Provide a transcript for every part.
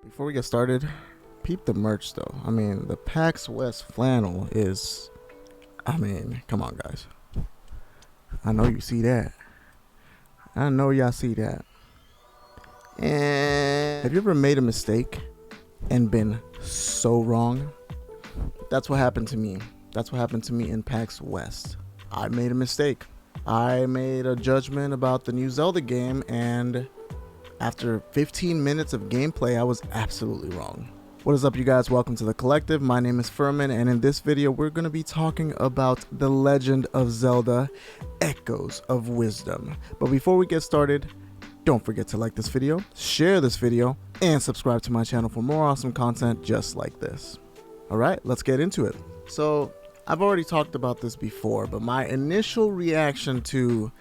Before we get started, peep the merch though. I mean, the Pax West flannel is, come on guys. I know you see that. I know y'all see that. And have you ever made a mistake and been so wrong? That's what happened to me. That's what happened to me in Pax West. I made a mistake. I made a judgment about the new Zelda game, and after 15 minutes of gameplay, I was absolutely wrong. What is up, you guys? Welcome to the collective. My name is Furman, and in this video, we're going to be talking about The Legend of Zelda: Echoes of Wisdom. But before we get started, don't forget to like this video, share this video, and subscribe to my channel for more awesome content just like this. All right, let's get into it. So, I've already talked about this before, but my initial reaction to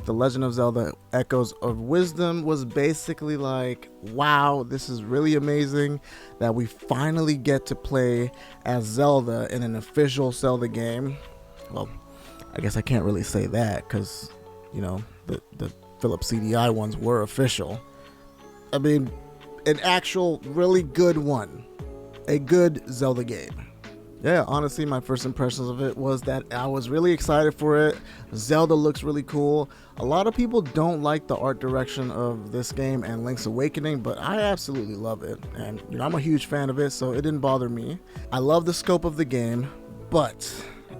The Legend of Zelda: Echoes of Wisdom was basically like, wow, this is really amazing that we finally get to play as Zelda in an official Zelda game. Well, I guess I can't really say that because, you know, the Philips CDI ones were official. I mean, an actual really good one. A good Zelda game. Yeah, honestly, my first impressions of it was that I was really excited for it. Zelda looks really cool. A lot of people don't like the art direction of this game and Link's Awakening, but I absolutely love it. And, you know, I'm a huge fan of it, so it didn't bother me. I love the scope of the game, but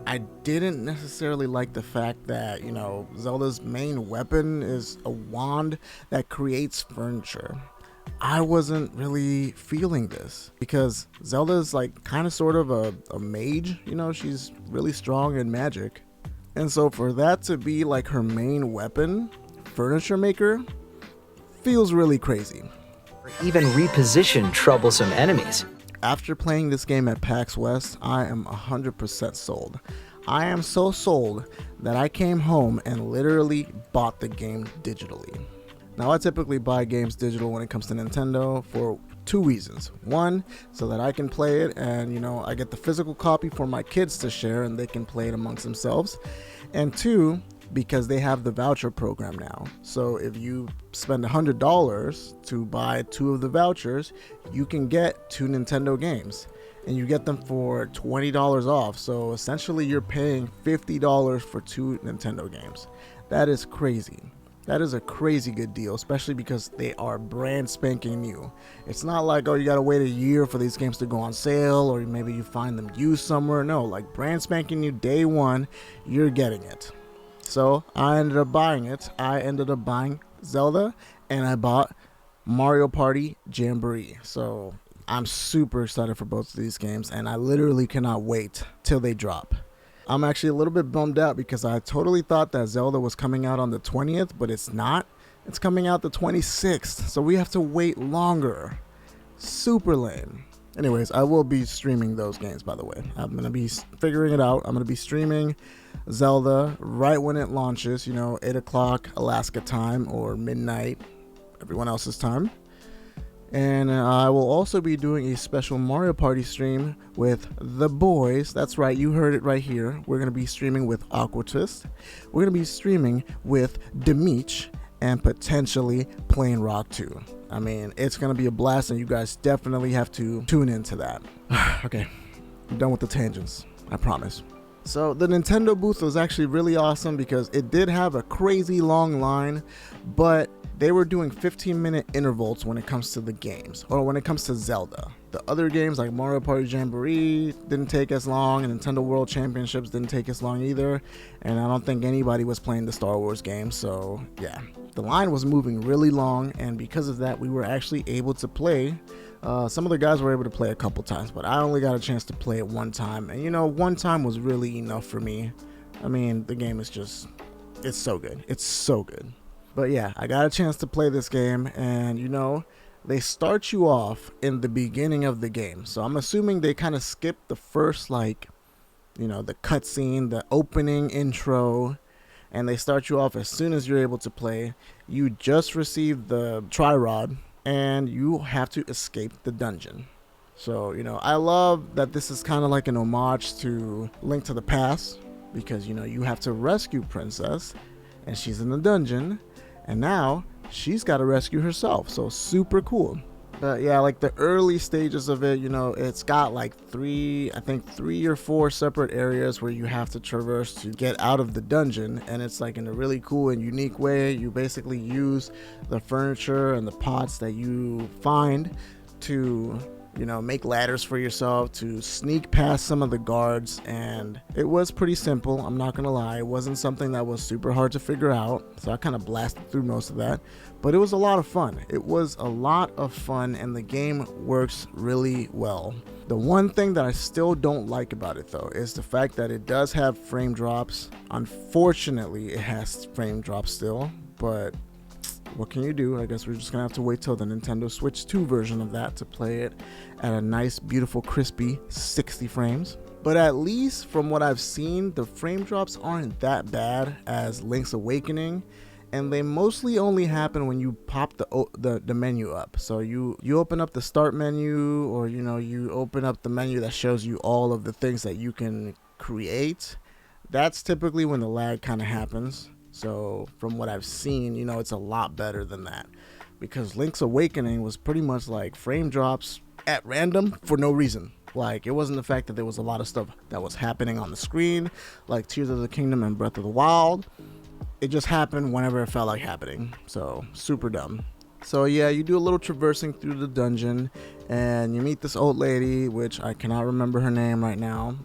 I didn't necessarily like the fact that, you know, Zelda's main weapon is a wand that creates furniture. I wasn't really feeling this because Zelda's like kind of sort of a mage, you know, she's really strong in magic. And so for that to be like her main weapon, furniture maker, feels really crazy. Or even reposition troublesome enemies. After playing this game at Pax West, I am 100% sold. I am so sold that I came home and literally bought the game digitally. Now, I typically buy games digital when it comes to Nintendo for two reasons. One, so that I can play it and, you know, I get the physical copy for my kids to share and they can play it amongst themselves. And two, because they have the voucher program now. So if you spend $100 to buy two of the vouchers, you can get two Nintendo games. And you get them for $20 off. So essentially you're paying $50 for two Nintendo games. That is crazy. That is a crazy good deal, especially because they are brand spanking new. It's not like, oh, you gotta wait a year for these games to go on sale, or maybe you find them used somewhere. No, like brand spanking new day one, you're getting it. So I ended up buying it. I ended up buying Zelda, and I bought Mario Party Jamboree. So I'm super excited for both of these games, and I literally cannot wait till they drop. I'm actually a little bit bummed out because I totally thought that Zelda was coming out on the 20th, but it's not. It's coming out the 26th, so we have to wait longer. Super lame. Anyways, I will be streaming those games, by the way. I'm going to be figuring it out. I'm going to be streaming Zelda right when it launches, you know, 8 o'clock Alaska time or midnight, everyone else's time. And I will also be doing a special Mario Party stream with the boys. That's right, you heard it right here. We're going to be streaming with Aquatwist. We're going to be streaming with Demich and potentially playing Rock 2. I mean, it's going to be a blast, and you guys definitely have to tune into that. Okay, I'm done with the tangents, I promise. So the Nintendo booth was actually really awesome because it did have a crazy long line, but they were doing 15-minute intervals when it comes to the games, or when it comes to Zelda. The other games like Mario Party Jamboree didn't take as long, and Nintendo World Championships didn't take as long either, and I don't think anybody was playing the Star Wars game, so yeah. The line was moving really long, and because of that, we were actually able to play. Some of the guys were able to play a couple times, but I only got a chance to play it one time, and you know, one time was really enough for me. I mean, the game is just, it's so good. It's so good. But yeah, I got a chance to play this game, and you know, they start you off in the beginning of the game. So I'm assuming they kind of skipped the first, like, you know, the cutscene, the opening intro, and they start you off as soon as you're able to play. You just received the tri-rod, and you have to escape the dungeon. So, you know, I love that this is kind of like an homage to Link to the Past, because, you know, you have to rescue Princess, and she's in the dungeon. And now she's got to rescue herself. So super cool. But yeah, like the early stages of it, you know, it's got like three or four separate areas where you have to traverse to get out of the dungeon. And it's like in a really cool and unique way. You basically use the furniture and the pots that you find to, you know, make ladders for yourself to sneak past some of the guards. And it was pretty simple, I'm not gonna lie. It wasn't something that was super hard to figure out, so I kind of blasted through most of that, but it was a lot of fun. It was a lot of fun, and the game works really well. The one thing that I still don't like about it though is the fact that it does have frame drops. Unfortunately, it has frame drops still, but what can you do? I guess we're just gonna have to wait till the Nintendo Switch 2 version of that to play it at a nice, beautiful, crispy 60 frames. But at least from what I've seen, the frame drops aren't that bad as Link's Awakening, and they mostly only happen when you pop the menu up. So you open up the start menu, or you know, you open up the menu that shows you all of the things that you can create. That's typically when the lag kind of happens. So from what I've seen, you know, it's a lot better than that, because Link's Awakening was pretty much like frame drops at random for no reason. Like, it wasn't the fact that there was a lot of stuff that was happening on the screen like Tears of the Kingdom and Breath of the Wild. It just happened whenever it felt like happening. So super dumb. So yeah, you do a little traversing through the dungeon and you meet this old lady, which I cannot remember her name right now,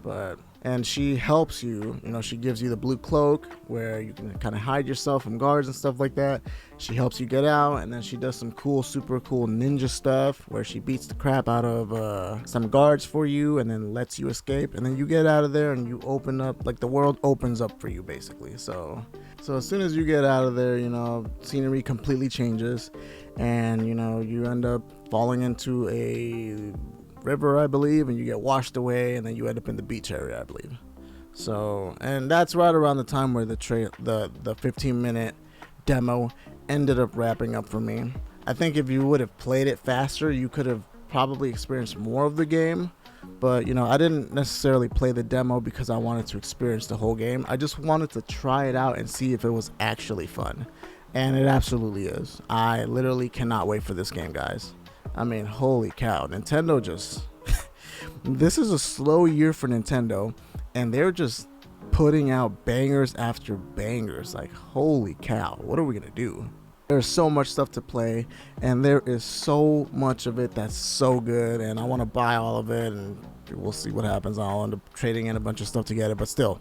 and she helps you. You know, she gives you the blue cloak where you can kind of hide yourself from guards and stuff like that. She helps you get out, and then she does some cool, super cool ninja stuff where she beats the crap out of some guards for you and then lets you escape. And then you get out of there and you open up, like the world opens up for you basically. So as soon as you get out of there, you know, scenery completely changes, and you know, you end up falling into a river, I believe, and you get washed away, and then you end up in the beach area, I believe. So, and that's right around the time where the 15-minute demo ended up wrapping up for me. I think if you would have played it faster, you could have probably experienced more of the game. But you know, I didn't necessarily play the demo because I wanted to experience the whole game. I just wanted to try it out and see if it was actually fun, and it absolutely is. I literally cannot wait for this game, guys. I mean, holy cow, Nintendo just this is a slow year for Nintendo, and they're just putting out bangers after bangers. Like, holy cow, what are we gonna do? There's so much stuff to play, and there is so much of it that's so good, and I want to buy all of it, and we'll see what happens. I'll end up trading in a bunch of stuff to get it, but still,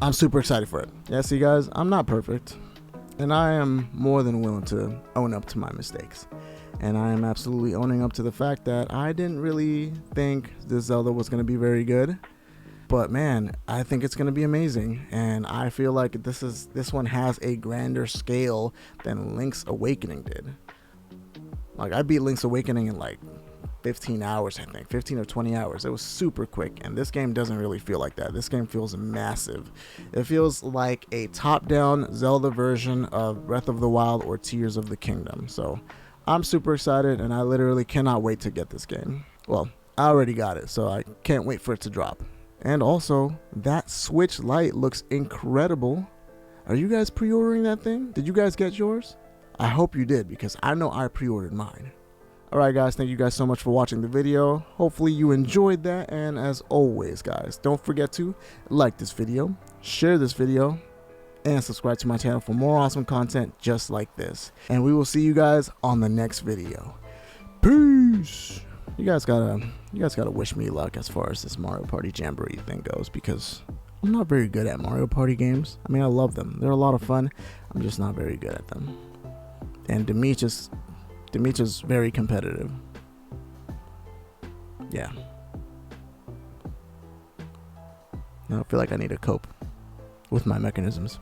I'm super excited for it. Yeah, see guys, I'm not perfect, and I am more than willing to own up to my mistakes. And I am absolutely owning up to the fact that I didn't really think this Zelda was going to be very good. But man, I think it's going to be amazing. And I feel like this one has a grander scale than Link's Awakening did. Like, I beat Link's Awakening in like 15 hours, I think. 15 or 20 hours. It was super quick. And this game doesn't really feel like that. This game feels massive. It feels like a top-down Zelda version of Breath of the Wild or Tears of the Kingdom. So I'm super excited, and I literally cannot wait to get this game. Well, I already got it, so I can't wait for it to drop. And also, that Switch Lite looks incredible. Are you guys pre-ordering that thing? Did you guys get yours? I hope you did, because I know I pre-ordered mine. Alright guys, thank you guys so much for watching the video. Hopefully you enjoyed that, and as always guys, don't forget to like this video, share this video, and subscribe to my channel for more awesome content just like this. And we will see you guys on the next video. Peace. You guys gotta wish me luck as far as this Mario Party Jamboree thing goes, because I'm not very good at Mario Party games. I mean, I love them. They're a lot of fun. I'm just not very good at them. And Demetrius is very competitive. Yeah. Now I feel like I need to cope with my mechanisms.